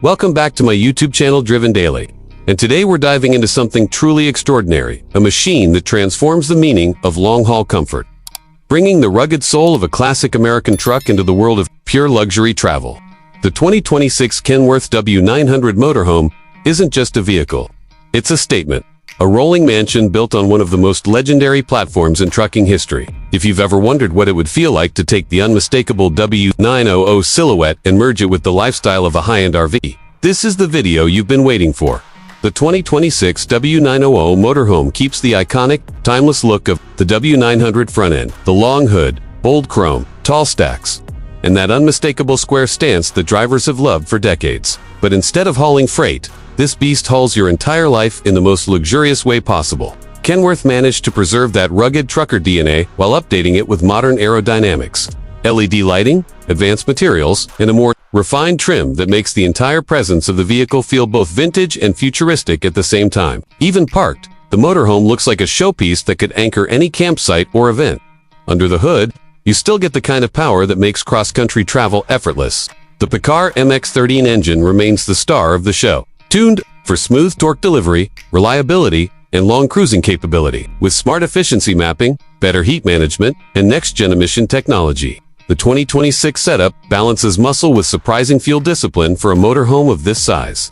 Welcome back to my YouTube channel Driven Daily. And today we're diving into something truly extraordinary, a machine that transforms the meaning of long-haul comfort, bringing the rugged soul of a classic American truck into the world of pure luxury travel. The 2026 Kenworth W900 Motorhome isn't just a vehicle. It's a statement, a rolling mansion built on one of the most legendary platforms in trucking history. If you've ever wondered what it would feel like to take the unmistakable W900 silhouette and merge it with the lifestyle of a high-end RV, this is the video you've been waiting for. The 2026 W900 Motorhome keeps the iconic, timeless look of the W900 front end, the long hood, bold chrome, tall stacks, and that unmistakable square stance that drivers have loved for decades. But instead of hauling freight, this beast hauls your entire life in the most luxurious way possible. Kenworth managed to preserve that rugged trucker DNA while updating it with modern aerodynamics, LED lighting, advanced materials, and a more refined trim that makes the entire presence of the vehicle feel both vintage and futuristic at the same time. Even parked, the motorhome looks like a showpiece that could anchor any campsite or event. Under the hood, you still get the kind of power that makes cross-country travel effortless. The Picard MX-13 engine remains the star of the show, tuned for smooth torque delivery, reliability, and long cruising capability. With smart efficiency mapping, better heat management, and next-gen emission technology, the 2026 setup balances muscle with surprising fuel discipline for a motorhome of this size.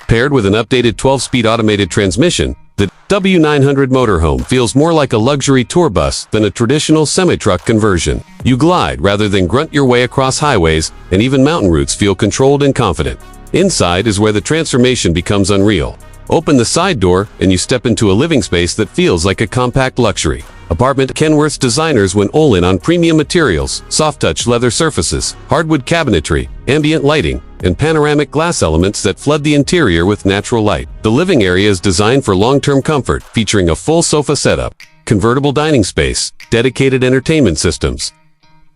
Paired with an updated 12-speed automated transmission, the W900 Motorhome feels more like a luxury tour bus than a traditional semi-truck conversion. You glide rather than grunt your way across highways, and even mountain routes feel controlled and confident. Inside is where the transformation becomes unreal. Open the side door and you step into a living space that feels like a compact luxury apartment. Kenworth's designers went all in on premium materials, soft-touch leather surfaces, hardwood cabinetry, ambient lighting, and panoramic glass elements that flood the interior with natural light. The living area is designed for long-term comfort, featuring a full sofa setup, convertible dining space, dedicated entertainment systems,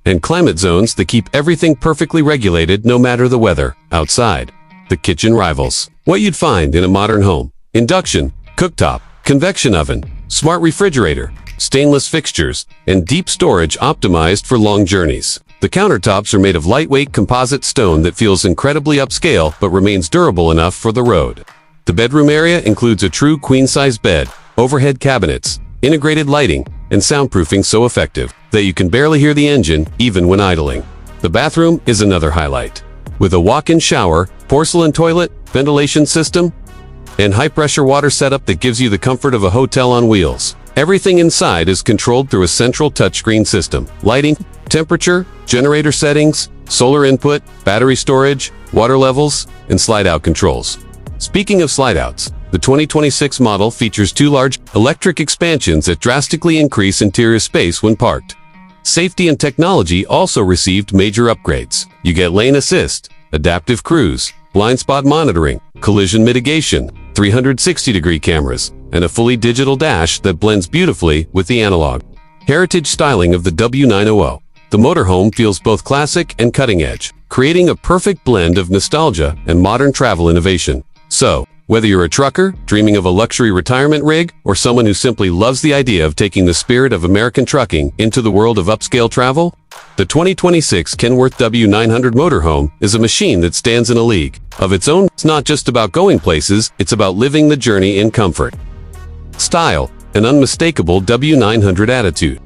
and climate zones that keep everything perfectly regulated no matter the weather. Outside, the kitchen rivals what you'd find in a modern home: induction, cooktop, convection oven, smart refrigerator, stainless fixtures, and deep storage optimized for long journeys. The countertops are made of lightweight composite stone that feels incredibly upscale but remains durable enough for the road. The bedroom area includes a true queen-size bed, overhead cabinets, integrated lighting, and soundproofing so effective that you can barely hear the engine even when idling. The bathroom is another highlight, with a walk-in shower, porcelain toilet, ventilation system, and high-pressure water setup that gives you the comfort of a hotel on wheels. Everything inside is controlled through a central touchscreen system. Lighting, temperature, generator settings, solar input, battery storage, water levels, and slide-out controls. Speaking of slide-outs, the 2026 model features two large electric expansions that drastically increase interior space when parked. Safety and technology also received major upgrades. You get lane assist, adaptive cruise, blind spot monitoring, collision mitigation, 360-degree cameras, and a fully digital dash that blends beautifully with the analog heritage styling of the W900. The motorhome feels both classic and cutting-edge, creating a perfect blend of nostalgia and modern travel innovation. So, whether you're a trucker dreaming of a luxury retirement rig or someone who simply loves the idea of taking the spirit of American trucking into the world of upscale travel, the 2026 Kenworth W900 Motorhome is a machine that stands in a league of its own. It's not just about going places, it's about living the journey in comfort, style, and unmistakable W900 attitude.